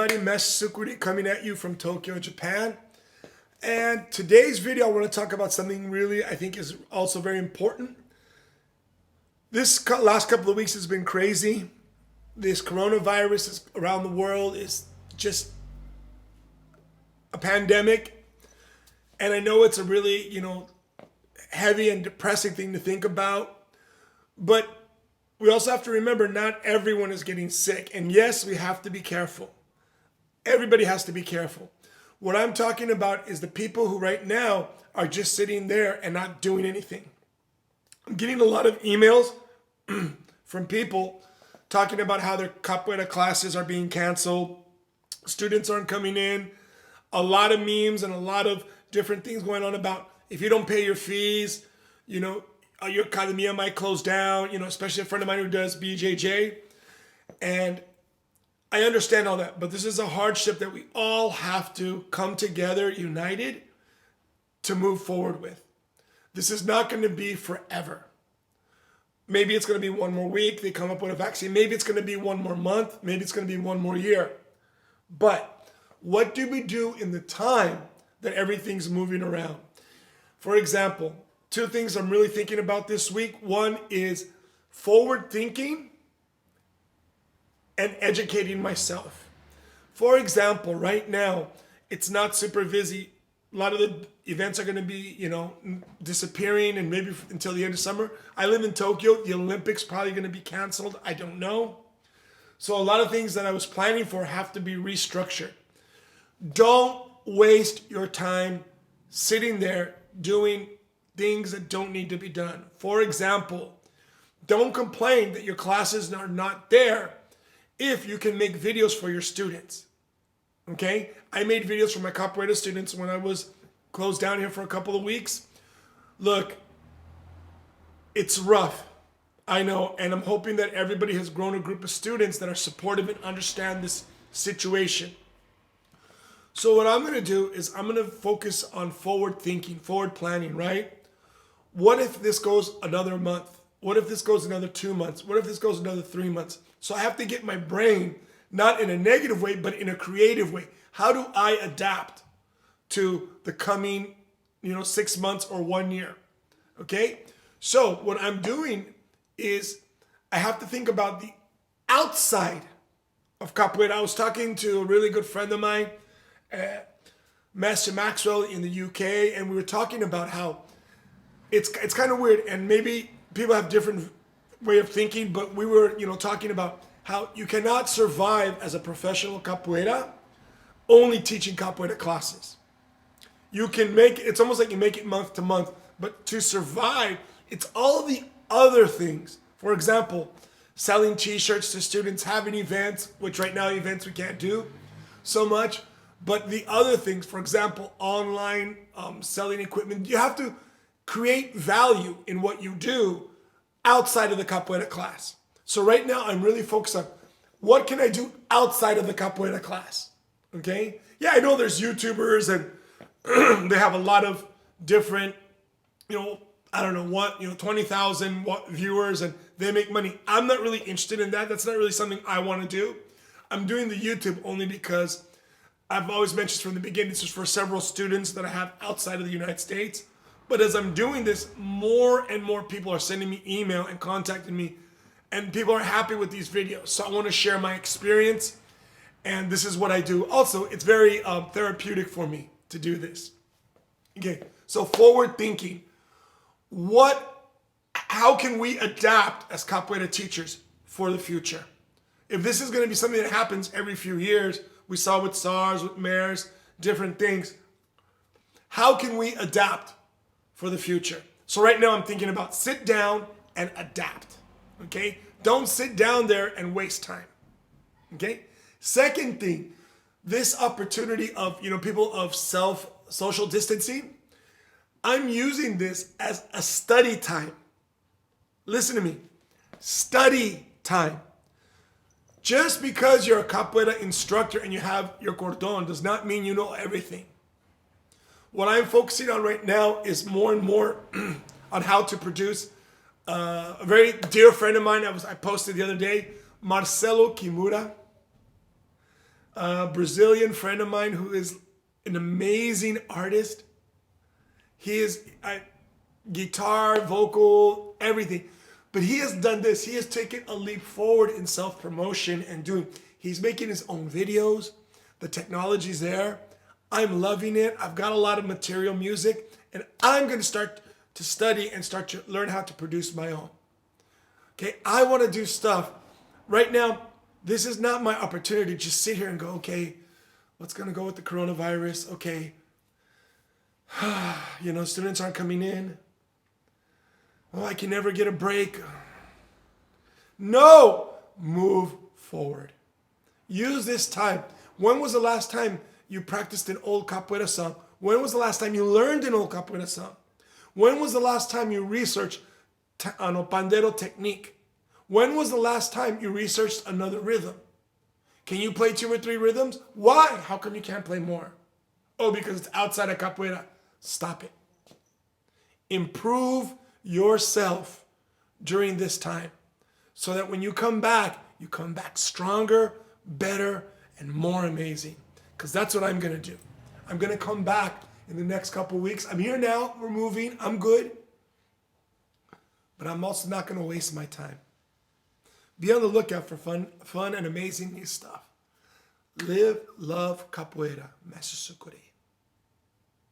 everybody, Mestre coming at you from Tokyo, Japan. And today's video, I want to talk about something really I think is also very important. This last couple of weeks has been crazy. This coronavirus around the world is just a pandemic. And I know it's a really, heavy and depressing thing to think about. But we also have to remember not everyone is getting sick. And yes, we have to be careful. Everybody has to be careful. What I'm talking about is the people who right now are just sitting there and not doing anything. I'm getting a lot of emails from people talking about how their capoeira classes are being canceled. Students aren't coming in. A lot of memes and a lot of different things going on about if you don't pay your fees, your academia might close down, especially a friend of mine who does BJJ. And I understand all that, but this is a hardship that we all have to come together united to move forward with. This is not going to be forever. Maybe it's going to be one more week, they come up with a vaccine. Maybe it's going to be one more month. Maybe it's going to be one more year. But what do we do in the time that everything's moving around? For example, two things I'm really thinking about this week. One is forward thinking and educating myself. For example, right now, it's not super busy. A lot of the events are going to be, disappearing and maybe until the end of summer. I live in Tokyo. The Olympics probably going to be canceled. I don't know. So a lot of things that I was planning for have to be restructured. Don't waste your time sitting there doing things that don't need to be done. For example, don't complain that your classes are not there if you can make videos for your students. Okay? I made videos for my capoeira students when I was closed down here for a couple of weeks. Look, it's rough. I know, and I'm hoping that everybody has grown a group of students that are supportive and understand this situation. So what I'm going to do is I'm going to focus on forward thinking, forward planning, right? What if this goes another month? What if this goes another 2 months? What if this goes another 3 months? So I have to get my brain, not in a negative way, but in a creative way. How do I adapt to the coming, 6 months or 1 year? Okay? So what I'm doing is I have to think about the outside of capoeira. I was talking to a really good friend of mine, Master Maxwell in the UK, and we were talking about how it's kind of weird, and maybe people have different way of thinking, but we were talking about how you cannot survive as a professional capoeira only teaching capoeira classes. You can it's almost like you make it month to month, but to survive, it's all the other things. For example, selling t-shirts to students, having events, which right now events we can't do so much. But the other things, for example, online selling equipment, you have to create value in what you do outside of the capoeira class. So right now, I'm really focused on what can I do outside of the capoeira class, okay? Yeah, I know there's YouTubers and they have a lot of different, 20,000 viewers and they make money. I'm not really interested in that. That's not really something I want to do. I'm doing the YouTube only because I've always mentioned from the beginning, this is for several students that I have outside of the United States. But as I'm doing this, more and more people are sending me email and contacting me, and people are happy with these videos. So I want to share my experience, and this is what I do. Also, it's very therapeutic for me to do this. Okay, so forward thinking. How can we adapt as capoeira teachers for the future? If this is going to be something that happens every few years, we saw with SARS, with MERS, different things. How can we adapt for the future? So right now I'm thinking about sit down and adapt, okay? Don't sit down there and waste time, okay? Second thing, this opportunity of, people of social distancing, I'm using this as a study time. Listen to me, study time. Just because you're a capoeira instructor and you have your cordon does not mean you know everything. What I'm focusing on right now is more and more on how to produce. A very dear friend of mine, I posted the other day, Marcelo Kimura. a Brazilian friend of mine who is an amazing artist. He is guitar, vocal, everything. But he has done this. He has taken a leap forward in self-promotion and he's making his own videos. The technology's there. I'm loving it. I've got a lot of material music, and I'm going to start to study and start to learn how to produce my own. Okay, I want to do stuff. Right now, this is not my opportunity to just sit here and go, okay, what's going to go with the coronavirus? Okay, students aren't coming in. Oh, I can never get a break. No, move forward. Use this time. When was the last time you practiced an old capoeira song? When was the last time you learned an old capoeira song? When was the last time you researched pandero technique? When was the last time you researched another rhythm? Can you play 2 or 3 rhythms? Why? How come you can't play more? Oh, because it's outside of capoeira. Stop it. Improve yourself during this time so that when you come back stronger, better, and more amazing. Because that's what I'm going to do. I'm going to come back in the next couple weeks. I'm here now. We're moving. I'm good. But I'm also not going to waste my time. Be on the lookout for fun and amazing new stuff. Live, love, capoeira. Mestre.